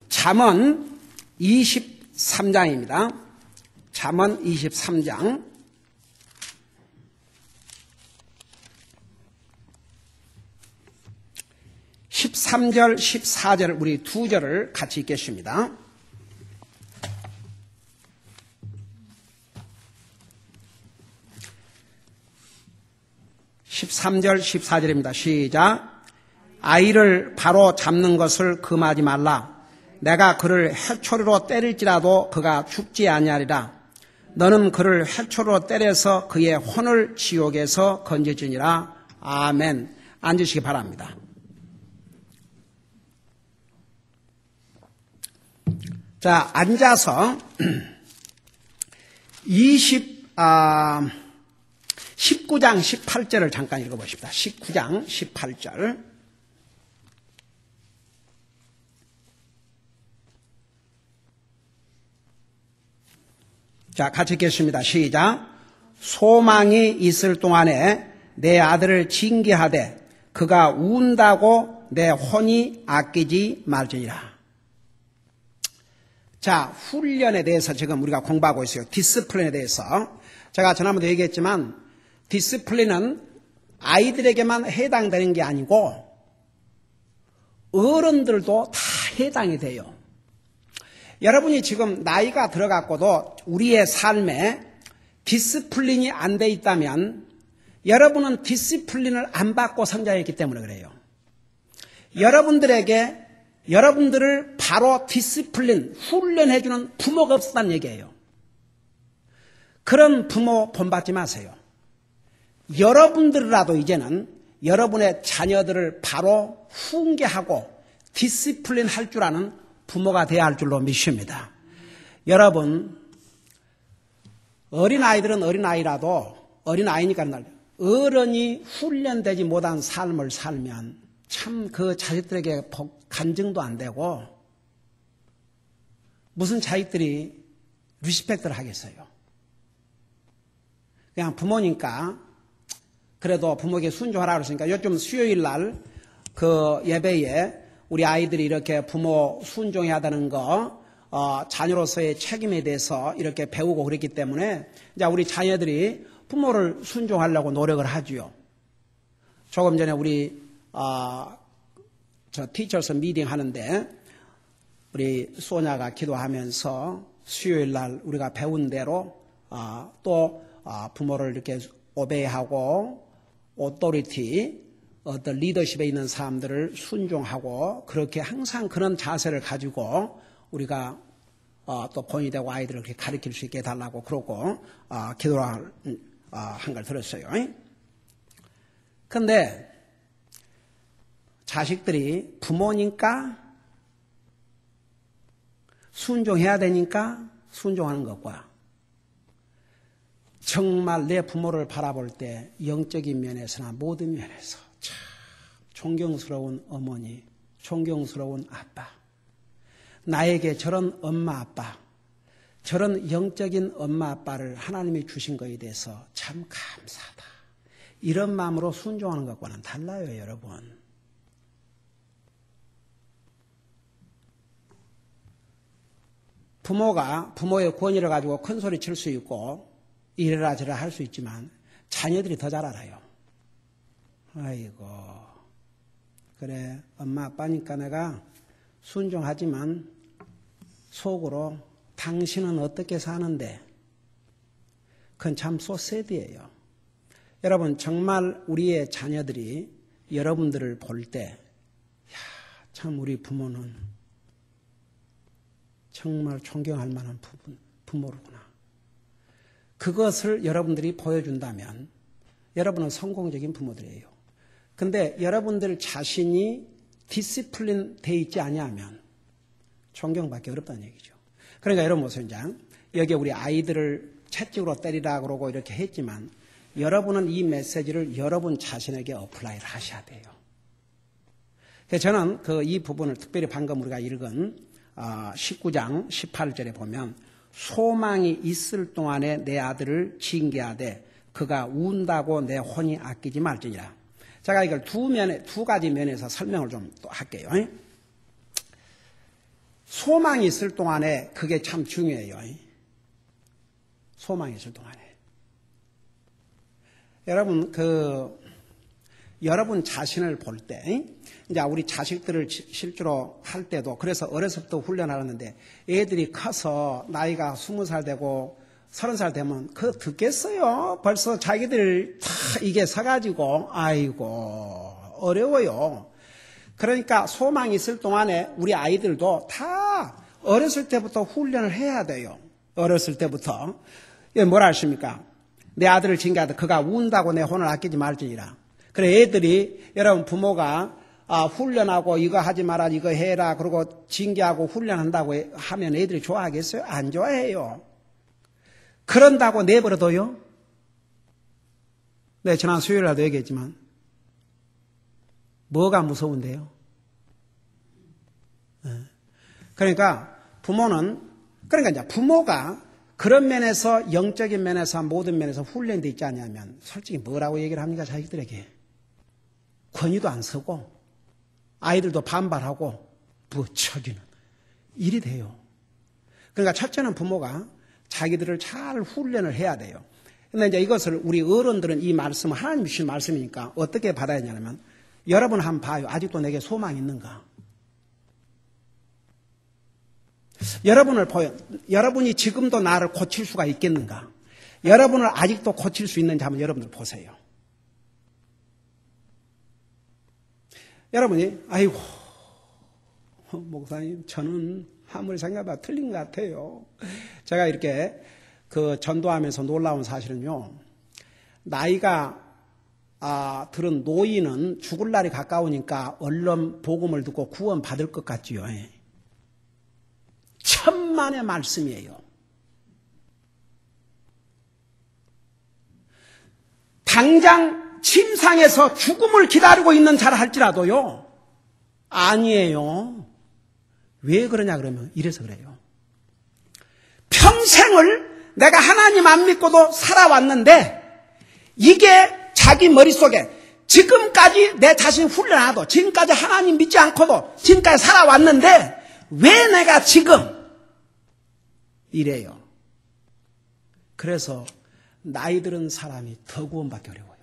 잠언 23장입니다. 잠언 23장 13절, 14절 우리 두 절을 같이 읽겠습니다. (13절) (14절입니다) 시작. 아이를 바로 잡는 것을 금하지 말라. 내가 그를 해초리로 때릴지라도 그가 죽지 아니하리라. 너는 그를 해초리로 때려서 그의 혼을 지옥에서 건져주니라. 아멘. 앉으시기 바랍니다. 자, 앉아서 19장 18절을 잠깐 읽어보십시다. 19장 18절. 자, 같이 읽겠습니다. 시작. 소망이 있을 동안에 내 아들을 징계하되 그가 운다고 내 혼이 아끼지 말지니라. 자, 훈련에 대해서 지금 우리가 공부하고 있어요. 디스플린에 대해서. 제가 지난번에 얘기했지만 디스플린은 아이들에게만 해당되는 게 아니고 어른들도 다 해당이 돼요. 여러분이 지금 나이가 들어갔고도 우리의 삶에 디스플린이 안 돼 있다면 여러분은 디스플린을 안 받고 성장했기 때문에 그래요. 여러분들을 바로 디스플린, 훈련해주는 부모가 없었다는 얘기예요. 그런 부모 본받지 마세요. 여러분들이라도 이제는 여러분의 자녀들을 바로 훈계하고 디스플린 할 줄 아는 부모가 되어야 할 줄로 믿습니다. 여러분, 어린아이들은 어린아이라도 어린아이니까 어른이 훈련되지 못한 삶을 살면 참 그 자식들에게 간증도 안 되고 무슨 자식들이 리스펙트를 하겠어요. 그냥 부모니까 그래도 부모에게 순종하라고 그랬으니까 요즘 수요일 날 그 예배에 우리 아이들이 이렇게 부모 순종해야 하는 거 자녀로서의 책임에 대해서 이렇게 배우고 그랬기 때문에 이제 우리 자녀들이 부모를 순종하려고 노력을 하지요. 조금 전에 우리 저 티처스 미팅 하는데 우리 소냐가 기도하면서 수요일 날 우리가 배운 대로 또 부모를 이렇게 오베이하고 오토리티 어떤 리더십에 있는 사람들을 순종하고 그렇게 항상 그런 자세를 가지고 우리가 또 본이 되고 아이들을 그렇게 가르칠 수 있게 해달라고 그러고 기도를 한 걸 들었어요. 그런데 자식들이 부모니까 순종해야 되니까 순종하는 것과 정말 내 부모를 바라볼 때 영적인 면에서나 모든 면에서 참 존경스러운 어머니, 존경스러운 아빠, 나에게 저런 엄마 아빠, 저런 영적인 엄마 아빠를 하나님이 주신 것에 대해서 참 감사하다. 이런 마음으로 순종하는 것과는 달라요, 여러분. 부모가 부모의 권위를 가지고 큰 소리 칠 수 있고 이래라 저래라 할 수 있지만 자녀들이 더 잘 알아요. 아이고 그래 엄마 아빠니까 내가 순종하지만 속으로 당신은 어떻게 사는데 그건 참 소세드예요. 여러분 정말 우리의 자녀들이 여러분들을 볼 때 참 우리 부모는 정말 존경할 만한 부모로구나. 그것을 여러분들이 보여준다면 여러분은 성공적인 부모들이에요. 근데 여러분들 자신이 디시플린 돼 있지 아니하면 존경받기 어렵다는 얘기죠. 그러니까 여러분 보세요. 여기 우리 아이들을 채찍으로 때리라 그러고 이렇게 했지만 여러분은 이 메시지를 여러분 자신에게 어플라이를 하셔야 돼요. 그래서 저는 이 부분을 특별히 방금 우리가 읽은 19장 18절에 보면 소망이 있을 동안에 내 아들을 징계하되 그가 운다고 내 혼이 아끼지 말지니라. 제가 이걸 두 가지 면에서 설명을 좀 또 할게요. 소망이 있을 동안에 그게 참 중요해요. 소망이 있을 동안에. 여러분, 여러분 자신을 볼 때, 이제 우리 자식들을 실제로 할 때도, 그래서 어려서부터 훈련하는데, 애들이 커서 나이가 20살 되고 30살 되면 그거 듣겠어요? 벌써 자기들 다 이게 서가지고, 아이고, 어려워요. 그러니까 소망이 있을 동안에 우리 아이들도 다 어렸을 때부터 훈련을 해야 돼요. 어렸을 때부터. 뭐라 하십니까? 내 아들을 징계하다 그가 운다고 내 혼을 아끼지 말지니라. 그래 애들이 여러분 부모가 훈련하고 이거 하지 마라 이거 해라 그러고 징계하고 훈련한다고 하면 애들이 좋아하겠어요? 안 좋아해요. 그런다고 내버려둬요? 네, 지난 수요일에도 얘기했지만 뭐가 무서운데요? 그러니까 이제 부모가 그런 면에서 영적인 면에서 모든 면에서 훈련돼 있지 않냐면 솔직히 뭐라고 얘기를 합니까 자기들에게? 권위도 안 서고 아이들도 반발하고 저기는 일이 돼요. 그러니까 첫째는 부모가 자기들을 잘 훈련을 해야 돼요. 근데 이제 이것을 우리 어른들은 이 말씀을 하나님 주신 말씀이니까 어떻게 받아야 하냐면 여러분 한번 봐요. 아직도 내게 소망이 있는가? 여러분을 보여. 여러분이 지금도 나를 고칠 수가 있겠는가? 여러분을 아직도 고칠 수 있는지 한번 여러분들 보세요. 여러분이 아이고 목사님 저는 아무리 생각해봐도 틀린 것 같아요. 제가 이렇게 전도하면서 놀라운 사실은요. 나이가 들은 노인은 죽을 날이 가까우니까 얼른 복음을 듣고 구원 받을 것 같지요. 천만의 말씀이에요. 당장 침상에서 죽음을 기다리고 있는 자라 할지라도요. 아니에요. 왜 그러냐 그러면 이래서 그래요. 평생을 내가 하나님 안 믿고도 살아왔는데 이게 자기 머릿속에 지금까지 내 자신 훈련하도 지금까지 하나님 믿지 않고도 지금까지 살아왔는데 왜 내가 지금 이래요. 그래서 나이 들은 사람이 더 구원받기 어려워요.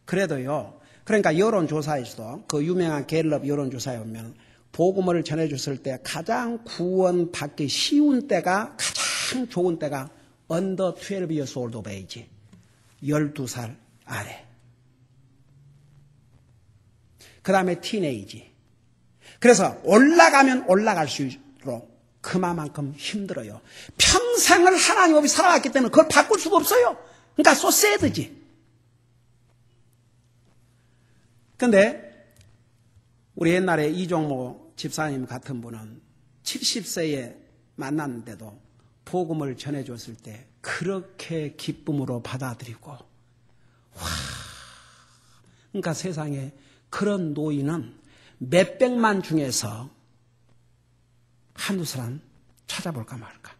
그래도요. 그러니까 여론조사에서도 그 유명한 갤럽 여론조사에 보면 복음을 전해줬을 때 가장 구원받기 쉬운 때가 가장 좋은 때가 under 12 years old of age 12살 아래. 그 다음에 티네이지. 그래서 올라가면 올라갈수록 그만큼 힘들어요. 평생을 하나님 없이 살아왔기 때문에 그걸 바꿀 수가 없어요. 그러니까 so sad지. 근데 우리 옛날에 이종모 집사님 같은 분은 70세에 만났는데도 복음을 전해줬을 때 그렇게 기쁨으로 받아들이고 그러니까 세상에 그런 노인은 몇백만 중에서 한두 사람 찾아볼까 말까.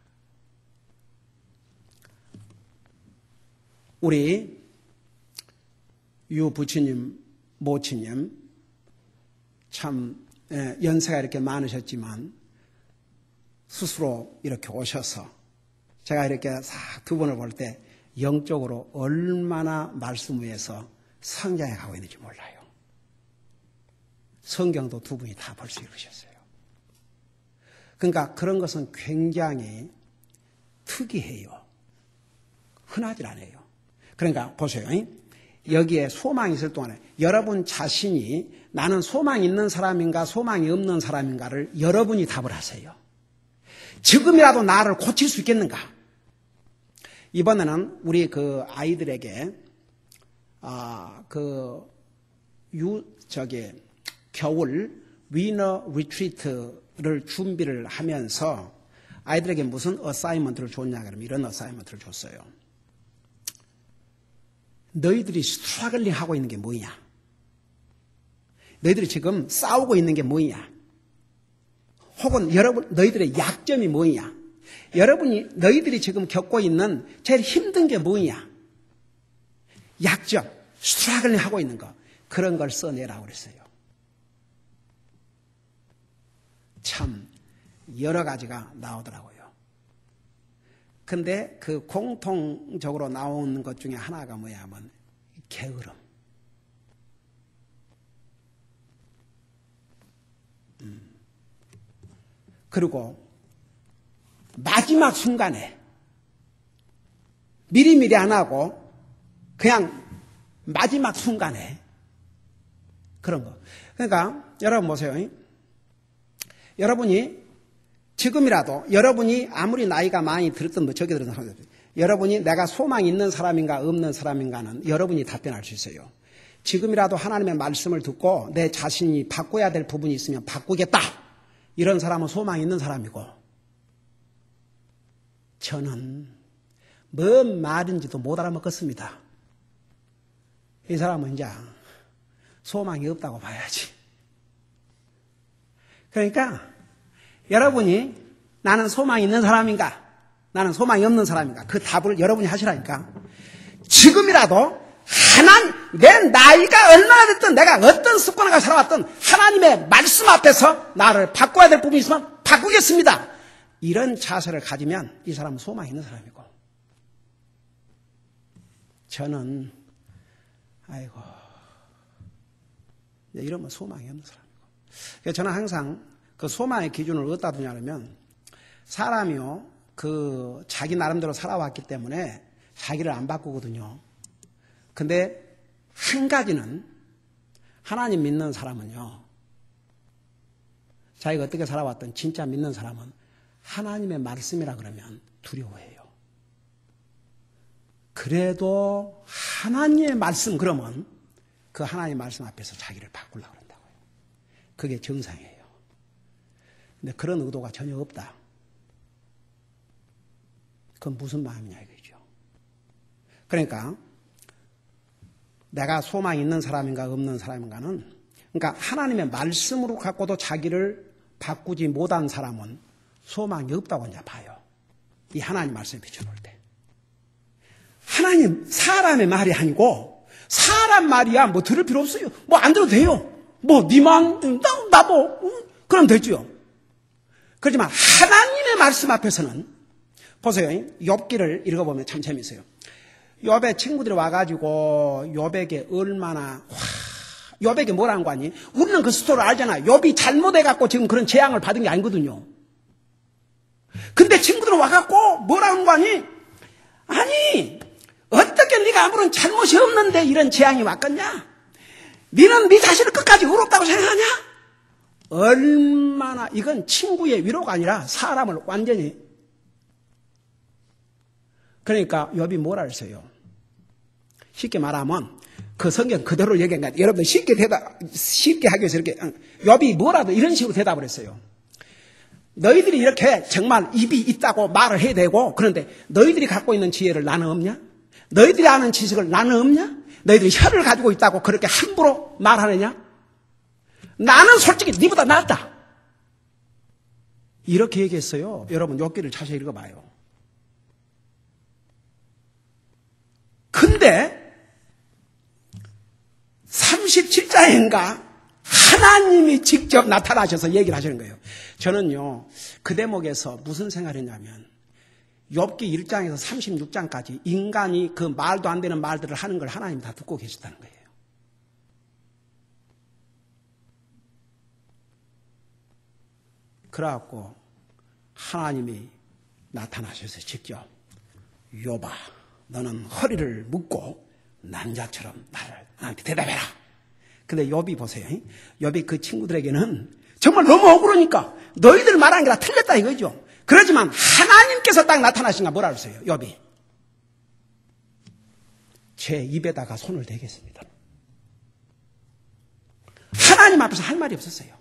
우리 유 부처님 모친님 참 연세가 이렇게 많으셨지만 스스로 이렇게 오셔서 제가 이렇게 싹 두 분을 볼 때 영적으로 얼마나 말씀 위에서 성장해 가고 있는지 몰라요. 성경도 두 분이 다 벌써 읽으셨어요. 그러니까 그런 것은 굉장히 특이해요. 흔하질 않아요. 그러니까 보세요. 여기에 소망이 있을 동안에 여러분 자신이 나는 소망이 있는 사람인가 소망이 없는 사람인가를 여러분이 답을 하세요. 지금이라도 나를 고칠 수 있겠는가? 이번에는 우리 그 아이들에게 겨울 위너 리트리트를 준비를 하면서 아이들에게 무슨 어사이먼트를 줬냐 그러면 이런 어사이먼트를 줬어요. 너희들이 스트러글링 하고 있는 게 뭐냐? 너희들이 지금 싸우고 있는 게 뭐냐? 혹은 너희들의 약점이 뭐냐? 너희들이 지금 겪고 있는 제일 힘든 게 뭐냐? 약점, 스트러글링 하고 있는 거. 그런 걸 써내라고 그랬어요. 참 여러 가지가 나오더라고요. 근데 그 공통적으로 나오는 것 중에 하나가 뭐냐 하면 게으름. 그리고 마지막 순간에 미리미리 안 하고 그냥 마지막 순간에 그런 거. 그러니까 여러분 보세요. 여러분이 지금이라도 여러분이 아무리 나이가 많이 들었던 뭐 적게 들었던 사람들, 여러분이 내가 소망이 있는 사람인가 없는 사람인가는 여러분이 답변할 수 있어요. 지금이라도 하나님의 말씀을 듣고 내 자신이 바꿔야 될 부분이 있으면 바꾸겠다. 이런 사람은 소망이 있는 사람이고, 저는 뭔 말인지도 못 알아먹겠습니다. 이 사람은 이제 소망이 없다고 봐야지. 그러니까 여러분이 나는 소망이 있는 사람인가, 나는 소망이 없는 사람인가, 그 답을 여러분이 하시라니까. 지금이라도 내 나이가 얼마나 됐든 내가 어떤 습관을 살아왔든 하나님의 말씀 앞에서 나를 바꿔야 될 부분이 있으면 바꾸겠습니다. 이런 자세를 가지면 이 사람은 소망이 있는 사람이고, 저는 아이고 이러면 소망이 없는 사람이고. 그래서 저는 항상 그 소망의 기준을 어디다 두냐면, 사람이요 그 자기 나름대로 살아왔기 때문에 자기를 안 바꾸거든요. 근데 한 가지는, 하나님 믿는 사람은요, 자기가 어떻게 살아왔든 진짜 믿는 사람은 하나님의 말씀이라 그러면 두려워해요. 그래도 하나님의 말씀 그러면 그 하나님의 말씀 앞에서 자기를 바꾸려고 그런다고요. 그게 정상이에요. 근데 그런 의도가 전혀 없다. 그건 무슨 마음이냐 이거죠. 그러니까 내가 소망이 있는 사람인가 없는 사람인가는, 그러니까 하나님의 말씀으로 갖고도 자기를 바꾸지 못한 사람은 소망이 없다고 이제 봐요. 이 하나님 말씀에 비춰볼 때. 하나님, 사람의 말이 아니고, 사람 말이야 뭐 들을 필요 없어요. 뭐 안 들어도 돼요. 뭐 니만 나도 그럼 되죠. 그렇지만 하나님의 말씀 앞에서는, 보세요. 욥기를 읽어보면 참 재밌어요. 욥의 친구들이 와가지고 욥에게 얼마나, 욥에게 뭐라는 거 아니? 우리는 그 스토리를 알잖아. 욥이 잘못해갖고 지금 그런 재앙을 받은 게 아니거든요. 근데 친구들은 와갖고 뭐라는 거 아니? 아니, 어떻게 네가 아무런 잘못이 없는데 이런 재앙이 왔겠냐? 너는 네 자신을 끝까지 의롭다고 생각하냐? 얼마나, 이건 친구의 위로가 아니라 사람을 완전히. 그러니까 욥이 뭐라 했어요? 쉽게 말하면 그 성경 그대로 얘기한 거야. 여러분들 쉽게 하기 위해서 이렇게 욥이 뭐라도 이런 식으로 대답을 했어요. 너희들이 이렇게 정말 입이 있다고 말을 해야 되고, 그런데 너희들이 갖고 있는 지혜를 나는 없냐? 너희들이 아는 지식을 나는 없냐? 너희들이 혀를 가지고 있다고 그렇게 함부로 말하느냐? 나는 솔직히 네보다 낫다. 이렇게 얘기했어요. 여러분 욥기를 자세히 읽어봐요. 근데 37장인가 하나님이 직접 나타나셔서 얘기를 하시는 거예요. 저는요 그 대목에서 무슨 생각을 했냐면, 욥기 1장에서 36장까지 인간이 그 말도 안 되는 말들을 하는 걸 하나님이 다 듣고 계셨다는 거예요. 그래갖고 하나님이 나타나셔서 직접, 욥아 너는 허리를 묶고 남자처럼 나한테 대답해라. 근데 욥이 보세요. 욥이 그 친구들에게는 정말 너무 억울하니까 너희들 말한 게 다 틀렸다 이거죠. 그러지만 하나님께서 딱 나타나시니까 뭐라 그랬어요? 욥이 제 입에다가 손을 대겠습니다. 하나님 앞에서 할 말이 없었어요.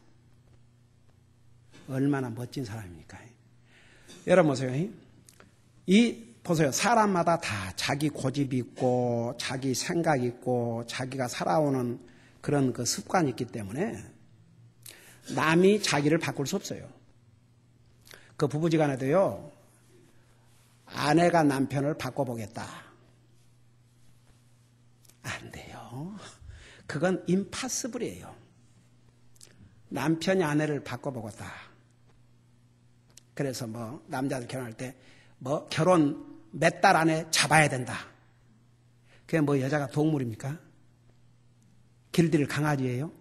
얼마나 멋진 사람입니까? 여러분 보세요. 보세요. 사람마다 다 자기 고집이 있고 자기 생각이 있고 자기가 살아오는 그런 그 습관이 있기 때문에 남이 자기를 바꿀 수 없어요. 그 부부지간에도요, 아내가 남편을 바꿔보겠다. 안 돼요. 그건 임파서블이에요. 남편이 아내를 바꿔보겠다. 그래서 뭐 남자들 결혼할 때 뭐 결혼 몇 달 안에 잡아야 된다. 그게 뭐 여자가 동물입니까? 길들일 강아지예요?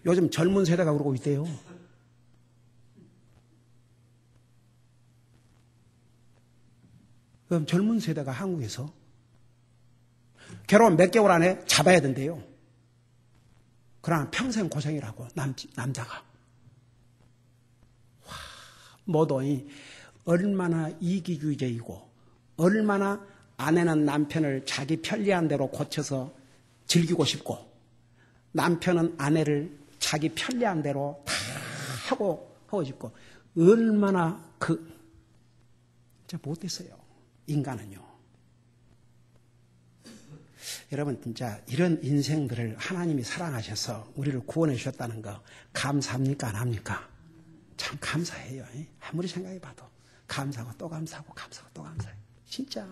요즘 젊은 세대가 그러고 있대요. 그럼 젊은 세대가 한국에서 결혼 몇 개월 안에 잡아야 된대요. 그러나 평생 고생이라고 남자가. 뭐더니 얼마나 이기주의적이고 얼마나 아내는 남편을 자기 편리한 대로 고쳐서 즐기고 싶고 남편은 아내를 자기 편리한 대로 다 하고 싶고 얼마나 진짜 못됐어요. 인간은요. 여러분 진짜 이런 인생들을 하나님이 사랑하셔서 우리를 구원해 주셨다는 거 감사합니까? 안 합니까? 참 감사해요. 아무리 생각해 봐도 감사하고 또 감사하고 감사하고 또 감사해요. 진짜.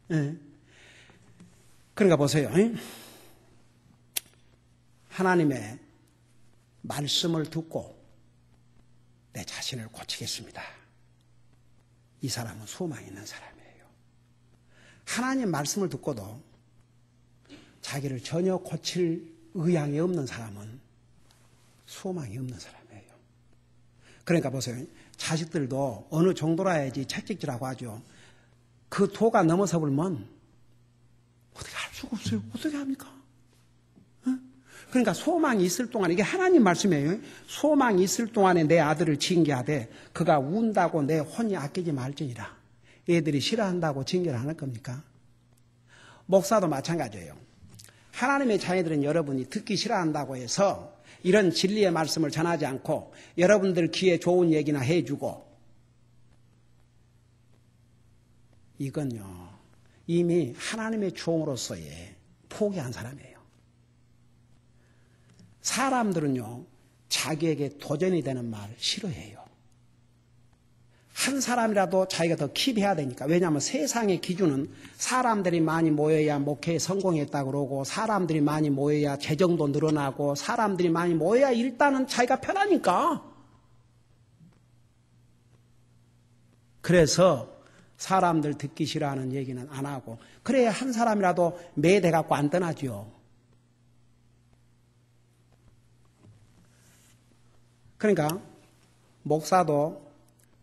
네. 그러니까 보세요. 하나님의 말씀을 듣고 내 자신을 고치겠습니다. 이 사람은 소망이 있는 사람이에요. 하나님 말씀을 듣고도 자기를 전혀 고칠 의향이 없는 사람은 소망이 없는 사람이에요. 그러니까 보세요. 자식들도 어느 정도라 해야지 채찍질하고 하죠. 그 도가 넘어서 버리면 어떻게 할 수가 없어요. 어떻게 합니까? 그러니까 소망이 있을 동안, 이게 하나님 말씀이에요. 소망이 있을 동안에 내 아들을 징계하되 그가 운다고 내 혼이 아끼지 말지니라. 애들이 싫어한다고 징계를 안 할 겁니까? 목사도 마찬가지예요. 하나님의 자녀들은 여러분이 듣기 싫어한다고 해서 이런 진리의 말씀을 전하지 않고 여러분들 귀에 좋은 얘기나 해주고 이건요 이미 하나님의 종으로서의 포기한 사람이에요. 사람들은요 자기에게 도전이 되는 말 싫어해요. 한 사람이라도 자기가 더 킵해야 되니까. 왜냐하면 세상의 기준은 사람들이 많이 모여야 목회에 성공했다고 그러고 사람들이 많이 모여야 재정도 늘어나고 사람들이 많이 모여야 일단은 자기가 편하니까. 그래서 사람들 듣기 싫어하는 얘기는 안 하고 그래야 한 사람이라도 매대 갖고 안 떠나죠. 그러니까 목사도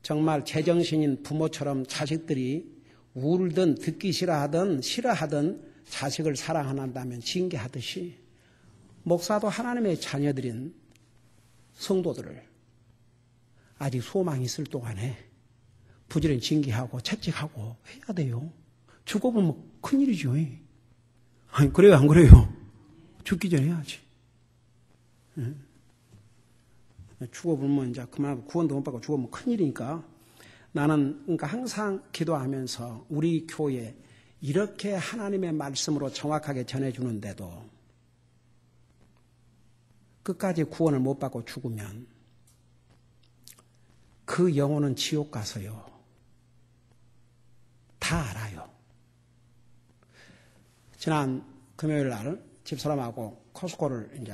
정말 제정신인 부모처럼 자식들이 울든 듣기 싫어하든 자식을 사랑한다면 징계하듯이 목사도 하나님의 자녀들인 성도들을 아직 소망이 있을 동안에 부지런히 징계하고 채찍하고 해야 돼요. 죽어보면 큰일이죠. 아니 그래요 안 그래요? 죽기 전에 해야지. 죽어보면 이제 그만 구원도 못 받고 죽으면 큰일이니까 나는 그러니까 항상 기도하면서 우리 교회 이렇게 하나님의 말씀으로 정확하게 전해주는데도 끝까지 구원을 못 받고 죽으면 그 영혼은 지옥 가서요. 다 알아요. 지난 금요일 날 집사람하고 코스코를 이제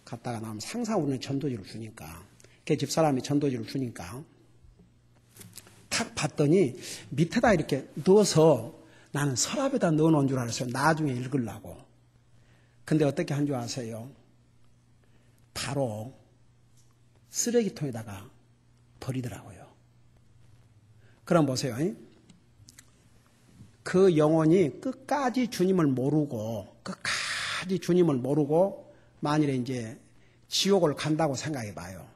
갔다가 나면 항상 우리는 전도지를 주니까 그 집사람이 전도지를 주니까 탁 봤더니 밑에다 이렇게 넣어서 나는 서랍에다 넣어놓은 줄 알았어요. 나중에 읽으려고. 근데 어떻게 한 줄 아세요? 바로 쓰레기통에다가 버리더라고요. 그럼 보세요. 그 영혼이 끝까지 주님을 모르고 만일에 이제 지옥을 간다고 생각해 봐요.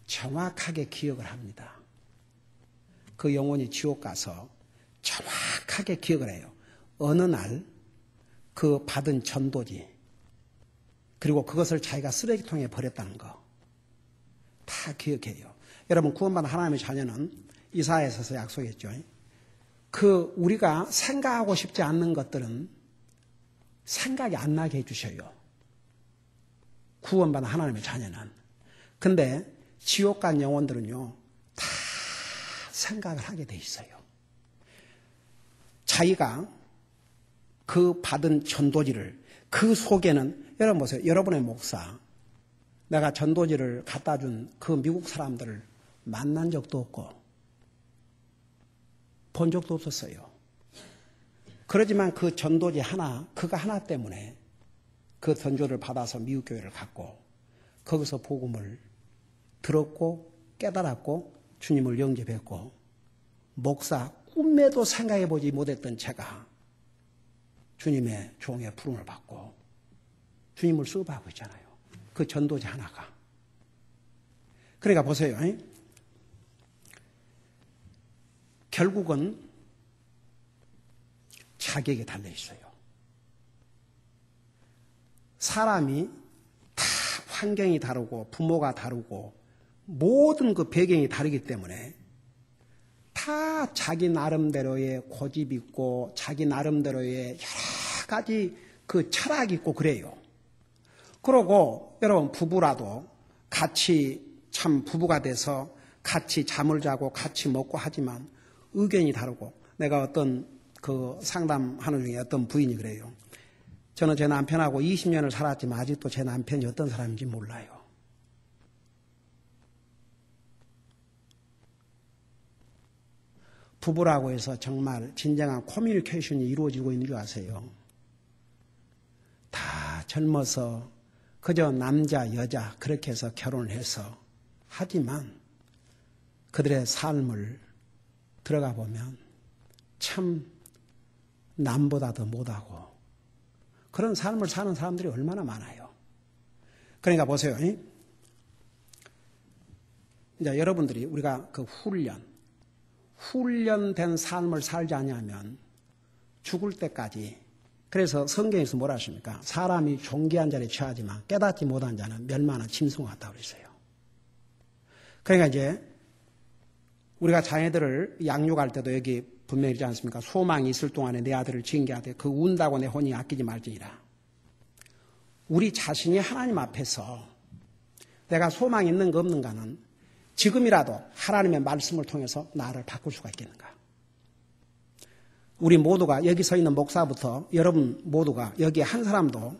정확하게 기억을 합니다. 그 영혼이 지옥 가서 정확하게 기억을 해요. 어느 날 그 받은 전도지 그리고 그것을 자기가 쓰레기통에 버렸다는 거 다 기억해요. 여러분 구원받은 하나님의 자녀는 이사야서에서 약속했죠. 그 우리가 생각하고 싶지 않는 것들은 생각이 안 나게 해주셔요. 구원받은 하나님의 자녀는. 근데 지옥 간 영혼들은요 다 생각을 하게 돼 있어요. 자기가 그 받은 전도지를 그 속에는 여러분 보세요. 여러분의 목사 내가 전도지를 갖다 준 그 미국 사람들을 만난 적도 없고 본 적도 없었어요. 그러지만 그 전도지 하나, 그거 하나 때문에 그 전조를 받아서 미국 교회를 갔고 거기서 복음을 들었고 깨달았고 주님을 영접했고 목사 꿈에도 생각해보지 못했던 제가 주님의 종의 부름을 받고 주님을 수업하고 있잖아요. 그 전도지 하나가. 그러니까 보세요. 결국은 자격에 달려있어요. 사람이 다 환경이 다르고 부모가 다르고 모든 그 배경이 다르기 때문에 다 자기 나름대로의 고집 있고 자기 나름대로의 여러 가지 그 철학이 있고 그래요. 그러고 여러분 부부라도 같이 참 부부가 돼서 같이 잠을 자고 같이 먹고 하지만 의견이 다르고 내가 어떤 그 상담하는 중에 어떤 부인이 그래요. 저는 제 남편하고 20년을 살았지만 아직도 제 남편이 어떤 사람인지 몰라요. 부부라고 해서 정말 진정한 커뮤니케이션이 이루어지고 있는 줄 아세요? 다 젊어서 그저 남자, 여자 그렇게 해서 결혼을 해서 하지만 그들의 삶을 들어가 보면 참 남보다 더 못하고 그런 삶을 사는 사람들이 얼마나 많아요. 그러니까 보세요. 이제 여러분들이 우리가 그 훈련된 삶을 살지 않으면 죽을 때까지 그래서 성경에서 뭐라 하십니까? 사람이 존귀한 자리에 처하지만 깨닫지 못한 자는 멸망하는 짐승과 같다고 그랬어요. 그러니까 이제 우리가 자녀들을 양육할 때도 여기 분명히 있지 않습니까? 소망이 있을 동안에 내 아들을 징계하되 그 운다고 내 혼이 아끼지 말지니라. 우리 자신이 하나님 앞에서 내가 소망이 있는가 없는가는 지금이라도 하나님의 말씀을 통해서 나를 바꿀 수가 있겠는가? 우리 모두가 여기 서 있는 목사부터 여러분 모두가 여기 한 사람도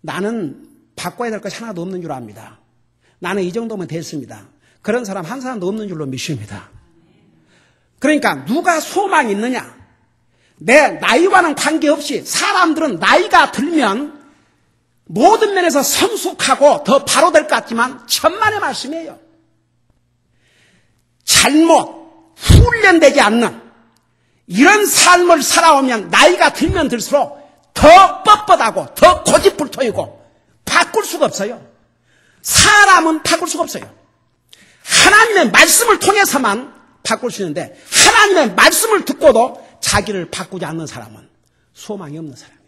나는 바꿔야 될 것이 하나도 없는 줄 압니다. 나는 이 정도면 됐습니다. 그런 사람 한 사람도 없는 줄로 믿습니다. 그러니까 누가 소망이 있느냐? 내 나이와는 관계없이 사람들은 나이가 들면 모든 면에서 성숙하고 더 바로 될 것 같지만 천만의 말씀이에요. 잘못 훈련되지 않는 이런 삶을 살아오면 나이가 들면 들수록 더 뻣뻣하고 더 고집불통이고 바꿀 수가 없어요. 사람은 바꿀 수가 없어요. 하나님의 말씀을 통해서만 바꿀 수 있는데 하나님의 말씀을 듣고도 자기를 바꾸지 않는 사람은 소망이 없는 사람이에요.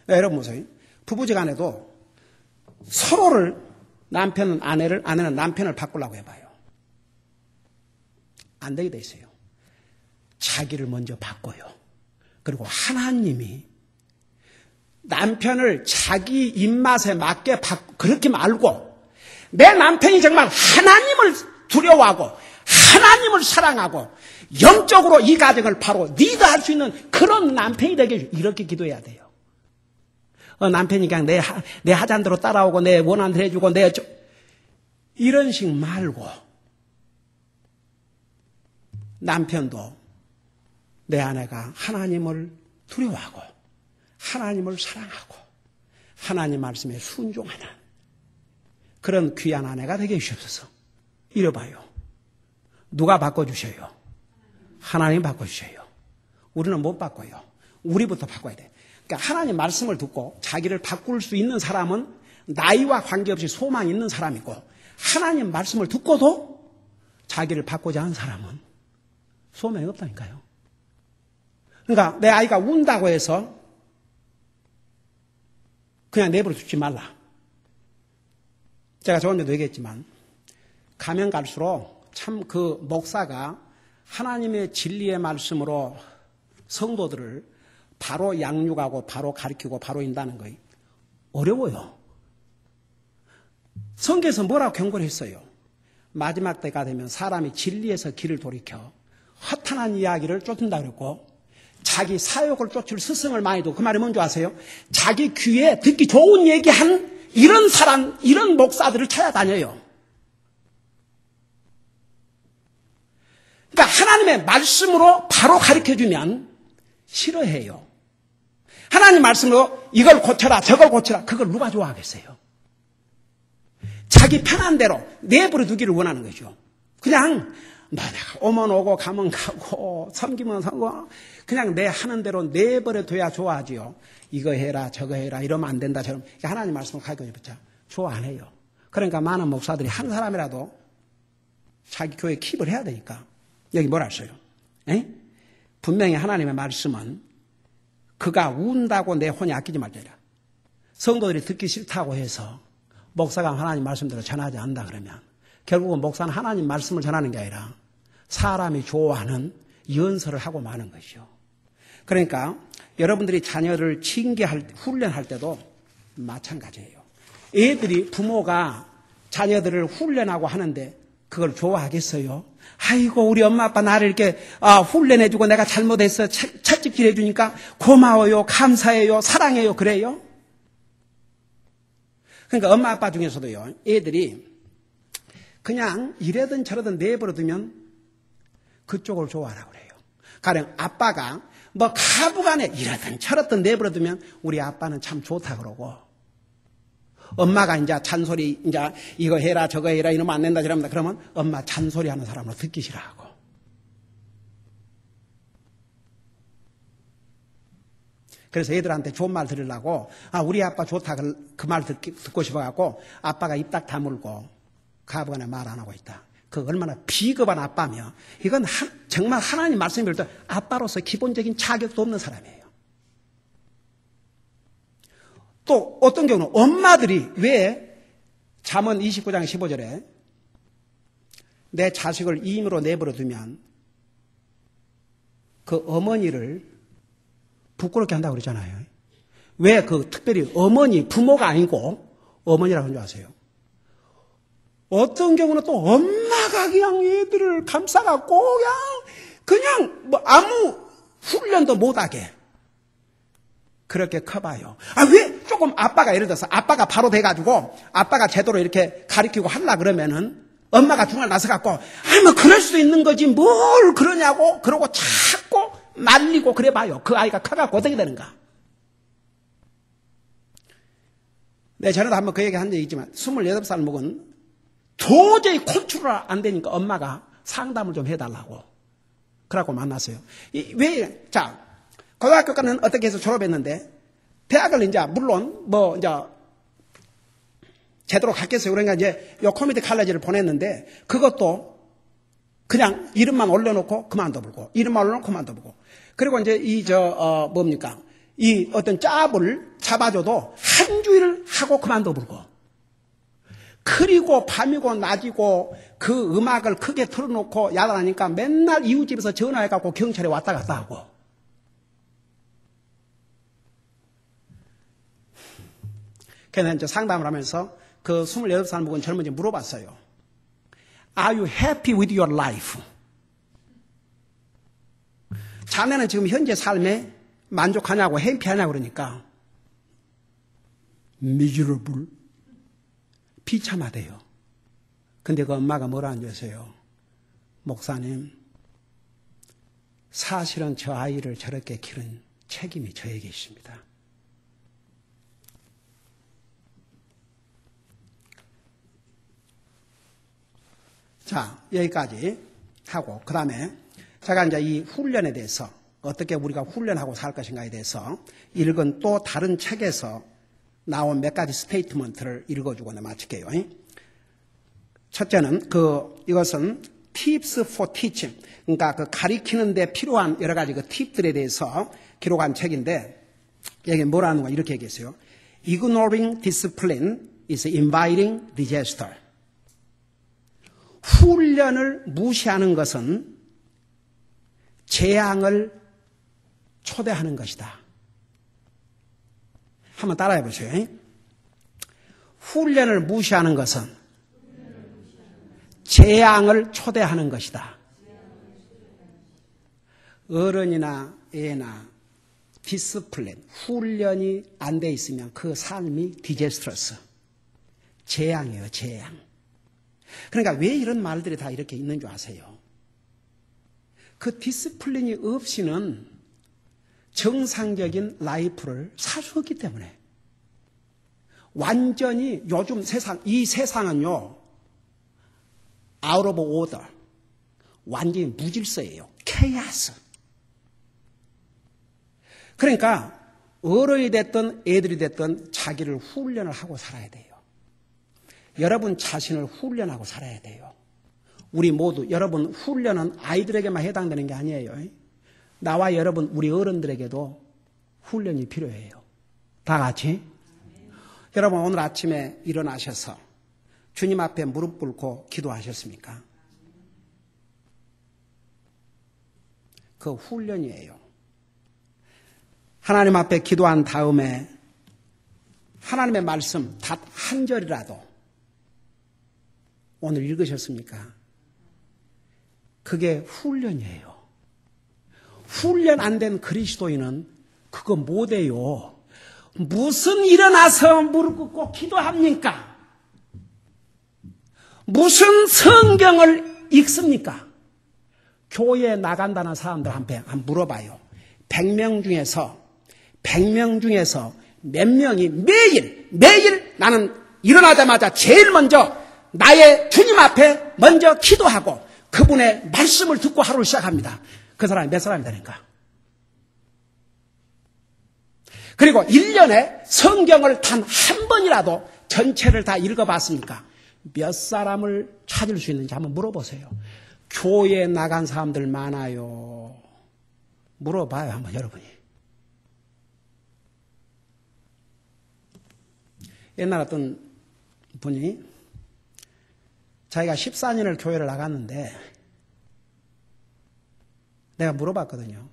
네, 여러분 보세요. 부부지간에도 서로를 남편은 아내를 아내는 남편을 바꾸려고 해봐요. 안 되게 돼 있어요. 자기를 먼저 바꿔요. 그리고 하나님이 남편을 자기 입맛에 맞게 그렇게 말고 내 남편이 정말 하나님을 두려워하고 하나님을 사랑하고 영적으로 이 가정을 바로 리드할 수 있는 그런 남편이 되게 이렇게 기도해야 돼요. 남편이 그냥 내 하자는 대로 따라오고 내 원하는 대로 해주고 이런 식 말고 남편도 내 아내가 하나님을 두려워하고 하나님을 사랑하고 하나님 말씀에 순종하는 그런 귀한 아내가 되게 해주셔서 이래봐요. 누가 바꿔주셔요? 하나님 바꿔주셔요. 우리는 못 바꿔요. 우리부터 바꿔야 돼. 그러니까 하나님 말씀을 듣고 자기를 바꿀 수 있는 사람은 나이와 관계없이 소망이 있는 사람이고 하나님 말씀을 듣고도 자기를 바꾸지 않은 사람은 소망이 없다니까요. 그러니까 내 아이가 운다고 해서 그냥 내버려 두지 말라. 제가 저번 주에도 얘기했지만 가면 갈수록 참 그 목사가 하나님의 진리의 말씀으로 성도들을 바로 양육하고 바로 가르치고 바로 인다는 거 어려워요. 성경에서 뭐라고 경고를 했어요? 마지막 때가 되면 사람이 진리에서 길을 돌이켜 허탄한 이야기를 쫓는다 그랬고 자기 사욕을 쫓을 스승을 많이 두고 그 말이 뭔지 아세요? 자기 귀에 듣기 좋은 얘기한 이런 사람, 이런 목사들을 찾아다녀요. 그러니까 하나님의 말씀으로 바로 가르쳐주면 싫어해요. 하나님 말씀으로 이걸 고쳐라, 저걸 고쳐라, 그걸 누가 좋아하겠어요? 자기 편한 대로 내버려 두기를 원하는 거죠. 그냥 내가 오면 오고 가면 가고 섬기면 섬고 그냥 내 하는 대로 내버려 둬야 좋아하지요. 이거 해라 저거 해라 이러면 안 된다처럼 하나님 말씀을 가르쳐줬자 좋아 안 해요. 그러니까 많은 목사들이 한 사람이라도 자기 교회 킵을 해야 되니까 여기 뭐라 했어요? 에? 분명히 하나님의 말씀은 그가 운다고 내 혼이 아끼지 말자라. 성도들이 듣기 싫다고 해서 목사가 하나님 말씀대로 전하지 않는다 그러면 결국은 목사는 하나님 말씀을 전하는 게 아니라 사람이 좋아하는 연설을 하고 마는 것이죠. 그러니까 여러분들이 자녀를 징계할, 훈련할 때도 마찬가지예요. 애들이 부모가 자녀들을 훈련하고 하는데 그걸 좋아하겠어요? 아이고 우리 엄마 아빠 나를 이렇게 훈련해주고 내가 잘못했어 채찍질 해주니까 고마워요 감사해요 사랑해요 그래요? 그러니까 엄마 아빠 중에서도요 애들이 그냥 이래든 저러든 내버려두면 그쪽을 좋아하라고 그래요. 가령 아빠가 뭐 가부간에 이러든 저러든 내버려두면 우리 아빠는 참 좋다 그러고 엄마가 이제 잔소리 이제 이거 해라 저거 해라 이러면 안 된다 저러면 그러면 엄마 잔소리하는 사람으로 듣기 싫어하고 그래서 애들한테 좋은 말 들으려고 우리 아빠 좋다 그 말 듣고 싶어갖고 아빠가 입 딱 다물고 가부간에 말 안 하고 있다. 그 얼마나 비겁한 아빠며 이건 정말 하나님 말씀을 빌 때 아빠로서 기본적인 자격도 없는 사람이에요. 또 어떤 경우는 엄마들이 왜 잠언 29장 15절에 내 자식을 임으로 내버려 두면 그 어머니를 부끄럽게 한다고 그러잖아요. 왜 그 특별히 어머니 부모가 아니고 어머니라고 하는 줄 아세요? 어떤 경우는 또 엄마가 그냥 애들을 감싸갖고 그냥 뭐 아무 훈련도 못하게 그렇게 커봐요. 왜 조금 아빠가 예를 들어서 아빠가 바로 돼가지고 아빠가 제대로 이렇게 가르치고 하려 그러면은 엄마가 중간에 나서갖고 뭐 그럴 수도 있는 거지 뭘 그러냐고 그러고 자꾸 말리고 그래봐요. 그 아이가 커갖고 어떻게 되는가. 네, 전에도 한번 그 얘기 한 적이 있지만 28살 먹은 도저히 컨트롤 안 되니까 엄마가 상담을 좀 해달라고. 그러고 만났어요. 자, 고등학교까지는 어떻게 해서 졸업했는데, 대학을 이제, 물론, 이제, 제대로 갔겠어요. 그러니까 이제, 요 커뮤니티 칼레지를 보냈는데, 그것도 그냥 이름만 올려놓고 그만둬버리고, 이름만 올려놓고 그만둬버리고. 그리고 이제 뭡니까. 이 어떤 짭을 잡아줘도 한 주일 하고 그만둬버리고. 그리고 밤이고 낮이고 그 음악을 크게 틀어놓고 야단하니까 맨날 이웃집에서 전화해갖고 경찰에 왔다 갔다 하고. 그래서 이제 상담을 하면서 그 28살 먹은 젊은이 물어봤어요. Are you happy with your life? 자네는 지금 현재 삶에 만족하냐고 해피하냐고 그러니까 miserable. 비참하대요. 근데 그 엄마가 뭐라 앉으세요? 목사님, 사실은 저 아이를 저렇게 기른 책임이 저에게 있습니다. 자, 여기까지 하고 그 다음에 제가 이제 이 훈련에 대해서 어떻게 우리가 훈련하고 살 것인가에 대해서 읽은 또 다른 책에서 나온 몇 가지 스테이트먼트를 읽어주고 마칠게요. 첫째는 이것은 Tips for Teaching, 그러니까 그 가리키는 데 필요한 여러 가지 그 팁들에 대해서 기록한 책인데 여기 뭐라는 거 이렇게 얘기했어요. Ignoring discipline is inviting disaster. 훈련을 무시하는 것은 재앙을 초대하는 것이다. 한번 따라해 보세요. 훈련을 무시하는 것은 재앙을 초대하는 것이다. 어른이나 애나 디스플레인, 훈련이 안 돼 있으면 그 삶이 디제스트러스, 재앙이에요, 재앙. 그러니까 왜 이런 말들이 다 이렇게 있는 줄 아세요? 그 디스플린이 없이는 정상적인 라이프를 살 수 없기 때문에. 완전히 요즘 이 세상은요, out of order. 완전히 무질서예요. 케이아스. 그러니까 어른이 됐든 애들이 됐든 자기를 훈련을 하고 살아야 돼요. 여러분 자신을 훈련하고 살아야 돼요. 우리 모두, 여러분 훈련은 아이들에게만 해당되는 게 아니에요. 나와 여러분, 우리 어른들에게도 훈련이 필요해요. 다 같이. 여러분 오늘 아침에 일어나셔서 주님 앞에 무릎 꿇고 기도하셨습니까? 그 훈련이에요. 하나님 앞에 기도한 다음에 하나님의 말씀 단 한 절이라도 오늘 읽으셨습니까? 그게 훈련이에요. 훈련 안 된 그리스도인은 그거 못해요. 무슨 일어나서 무릎 꿇고 기도합니까? 무슨 성경을 읽습니까? 교회에 나간다는 사람들한테 한번 물어봐요. 100명 중에서 몇 명이 매일 나는 일어나자마자 제일 먼저 나의 주님 앞에 먼저 기도하고 그분의 말씀을 듣고 하루를 시작합니다. 그 사람이 몇 사람이 되는가? 그리고 1년에 성경을 단 한 번이라도 전체를 다 읽어봤습니까? 몇 사람을 찾을 수 있는지 한번 물어보세요. 교회에 나간 사람들 많아요. 물어봐요, 한번 여러분이. 옛날 어떤 분이 자기가 14년을 교회를 나갔는데 내가 물어봤거든요.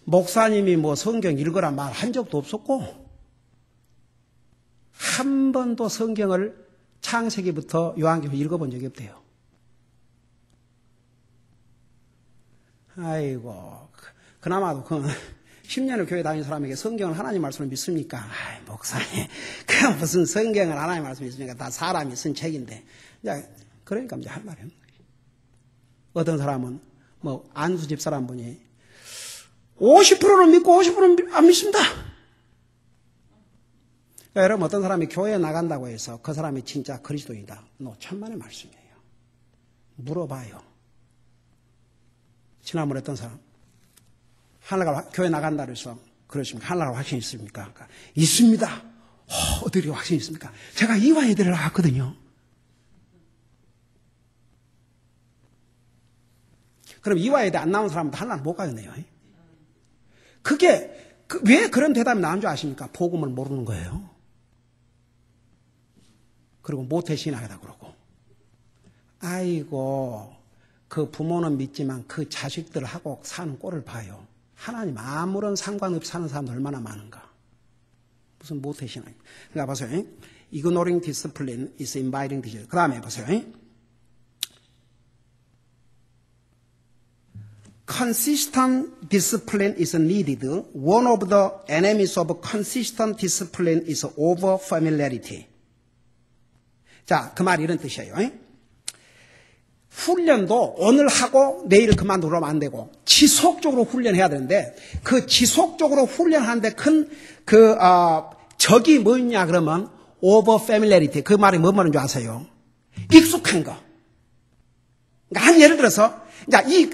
목사님이 뭐 성경 읽으라 말 한 적도 없었고 한 번도 성경을 창세기부터 요한계시록 읽어본 적이 없대요. 아이고, 그나마도 10년을 교회 다닌 사람에게 성경을 하나님 말씀을 믿습니까? 아이, 목사님, 그냥 무슨 성경을 하나님 말씀을 믿습니까? 다 사람이 쓴 책인데. 그러니까 이제 할 말이 없는 거예요. 어떤 사람은, 안수 집사람 분이 50%는 믿고 50%는 안 믿습니다. 그러니까 여러분, 어떤 사람이 교회에 나간다고 해서 그 사람이 진짜 그리스도인이다. 천만의 말씀이에요. 물어봐요. 지난번에 어떤 사람, 하늘나라 교회 나간다 그래서 그러십니까? 하늘나라 확신 있습니까? 그러니까, 있습니다. 어떻게 확신이 있습니까? 제가 이화여대를 나갔거든요. 그럼 이화여대 안 나온 사람은 하늘나라 못 가겠네요. 그게 왜 그런 대답이 나온 줄 아십니까? 복음을 모르는 거예요. 그리고 모태신앙이다 그러고. 아이고, 그 부모는 믿지만 그 자식들하고 사는 꼴을 봐요. 하나님 아무런 상관없이 사는 사람들 얼마나 많은가. 무슨 모태신앙. 그러니까 보세요. Ignoring discipline is inviting disease. 그 다음에 보세요. Consistent discipline is needed. One of the enemies of consistent discipline is over familiarity. 자, 그 말이 이런 뜻이에요. 훈련도 오늘 하고 내일 그만두면 안 되고 지속적으로 훈련해야 되는데 그 지속적으로 훈련하는데 큰 적이 뭐냐 그러면 over familiarity. 그 말이 뭐 말인 줄 아세요? 익숙한 거. 그러니까 한 예를 들어서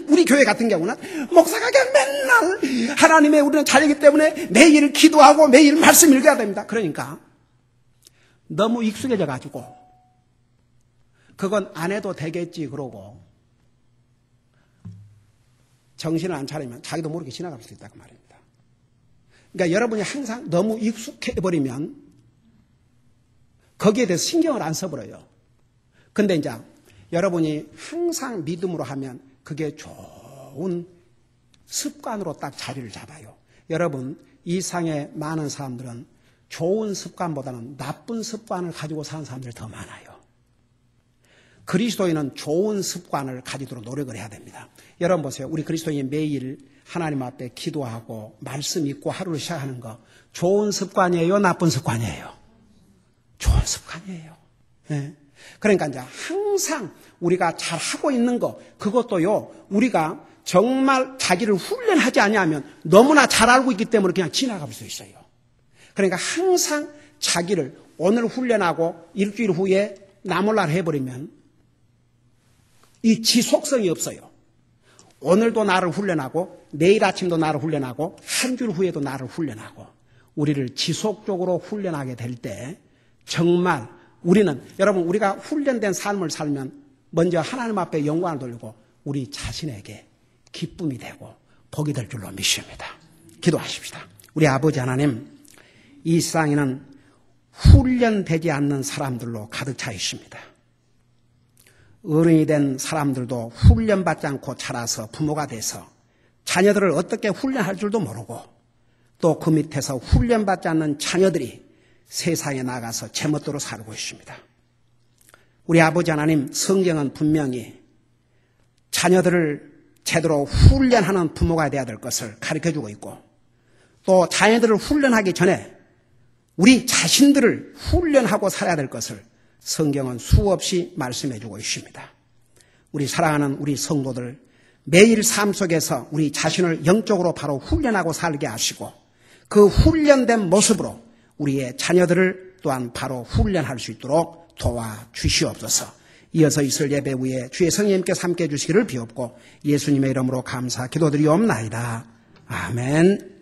우리 교회 같은 경우는 목사가 그냥 맨날 하나님의 우리는 자녀이기 때문에 매일 기도하고 매일 말씀 읽어야 됩니다. 그러니까 너무 익숙해져 가지고 그건 안 해도 되겠지 그러고 정신을 안 차리면 자기도 모르게 지나갈 수 있다고 말입니다. 그러니까 여러분이 항상 너무 익숙해버리면 거기에 대해서 신경을 안 써버려요. 근데 이제 여러분이 항상 믿음으로 하면 그게 좋은 습관으로 딱 자리를 잡아요. 여러분, 이 상의 많은 사람들은 좋은 습관보다는 나쁜 습관을 가지고 사는 사람들이 더 많아요. 그리스도인은 좋은 습관을 가지도록 노력을 해야 됩니다. 여러분 보세요. 우리 그리스도인이 매일 하나님 앞에 기도하고 말씀 읽고 하루를 시작하는 거 좋은 습관이에요? 나쁜 습관이에요? 습관이에요. 예. 그러니까 이제 항상 우리가 잘하고 있는 거, 그것도요, 우리가 정말 자기를 훈련하지 않으면 너무나 잘 알고 있기 때문에 그냥 지나갈 수 있어요. 그러니까 항상 자기를 오늘 훈련하고 일주일 후에 나몰라라 해버리면 이 지속성이 없어요. 오늘도 나를 훈련하고 내일 아침도 나를 훈련하고 한 줄 후에도 나를 훈련하고 우리를 지속적으로 훈련하게 될 때 정말 우리는 여러분 우리가 훈련된 삶을 살면 먼저 하나님 앞에 영광을 돌리고 우리 자신에게 기쁨이 되고 복이 될 줄로 믿습니다. 기도하십시다. 우리 아버지 하나님, 이 세상에는 훈련되지 않는 사람들로 가득 차 있습니다. 어른이 된 사람들도 훈련받지 않고 자라서 부모가 돼서 자녀들을 어떻게 훈련할 줄도 모르고 또 그 밑에서 훈련받지 않는 자녀들이 세상에 나가서 제멋대로 살고 있습니다. 우리 아버지 하나님, 성경은 분명히 자녀들을 제대로 훈련하는 부모가 되어야 될 것을 가르쳐주고 있고 또 자녀들을 훈련하기 전에 우리 자신들을 훈련하고 살아야 될 것을 성경은 수없이 말씀해주고 있습니다. 우리 사랑하는 우리 성도들 매일 삶 속에서 우리 자신을 영적으로 바로 훈련하고 살게 하시고 그 훈련된 모습으로 우리의 자녀들을 또한 바로 훈련할 수 있도록 도와주시옵소서. 이어서 있을 예배 후에 주의 성령님께서 함께해 주시기를 비옵고 예수님의 이름으로 감사 기도드리옵나이다. 아멘.